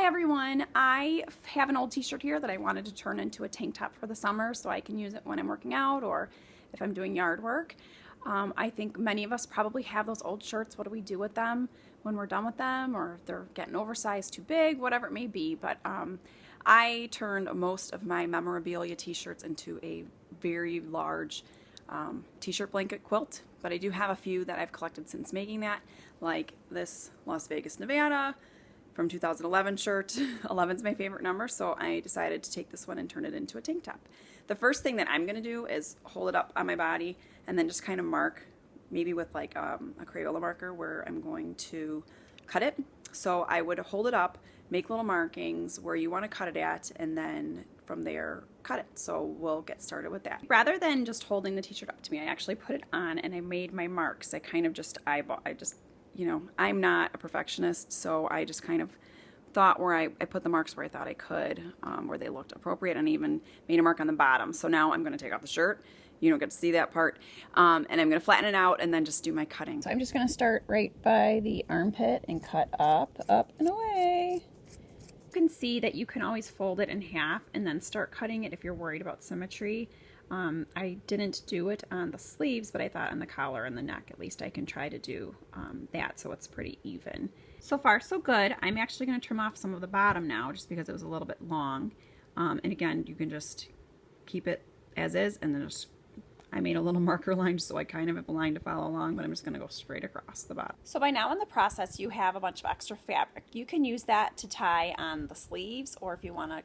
Hi everyone, I have an old t-shirt here that I wanted to turn into a tank top for the summer so I can use it when I'm working out or if I'm doing yard work. I think many of us probably have those old shirts. What do we do with them when we're done with them, or if they're getting oversized, too big, whatever it may be. But I turned most of my memorabilia t-shirts into a very large t-shirt blanket quilt, but I do have a few that I've collected since making that, like this Las Vegas, Nevada from 2011 shirt. 11's my favorite number, so I decided to take this one and turn it into a tank top. The first thing that I'm going to do is hold it up on my body and then just kind of mark, maybe with like a Crayola marker, where I'm going to cut it. So I would hold it up, make little markings where you want to cut it at, and then from there cut it. So we'll get started with that. Rather than just holding the t-shirt up to me, I actually put it on and I made my marks. I kind of just you know, I'm not a perfectionist, so I just kind of thought where I put the marks where I thought I could, where they looked appropriate, and even made a mark on the bottom. So now I'm going to take off the shirt. You don't get to see that part. And I'm going to flatten it out and then just do my cutting. So I'm just going to start right by the armpit and cut up and away. You can see that you can always fold it in half and then start cutting it if you're worried about symmetry. I didn't do it on the sleeves, but I thought on the collar and the neck, at least I can try to do that so it's pretty even. So far, so good. I'm actually going to trim off some of the bottom now just because it was a little bit long. And again, you can just keep it as is, and then just, I made a little marker line so I kind of have a line to follow along, but I'm just going to go straight across the bottom. So by now in the process, you have a bunch of extra fabric. You can use that to tie on the sleeves, or if you want to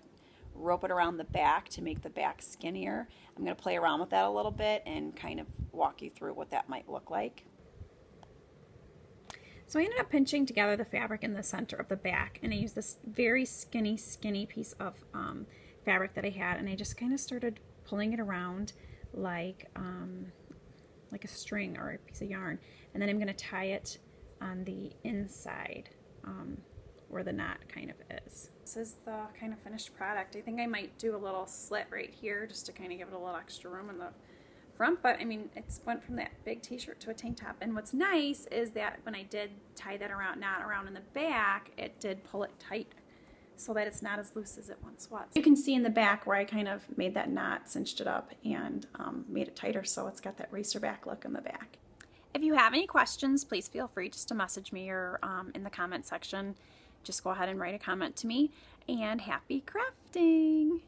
rope it around the back to make the back skinnier. I'm going to play around with that a little bit and kind of walk you through what that might look like. So I ended up pinching together the fabric in the center of the back, and I used this very skinny piece of fabric that I had, and I just kind of started pulling it around like a string or a piece of yarn, and then I'm going to tie it on the inside where the knot kind of is. This is the kind of finished product. I think I might do a little slit right here just to kind of give it a little extra room in the front, but I mean, it's went from that big t-shirt to a tank top. And what's nice is that when I did tie that knot around in the back, it did pull it tight so that it's not as loose as it once was. You can see in the back where I kind of made that knot, cinched it up, and made it tighter so it's got that racer back look in the back. If you have any questions, please feel free just to message me or in the comment section. Just go ahead and write a comment to me, and happy crafting!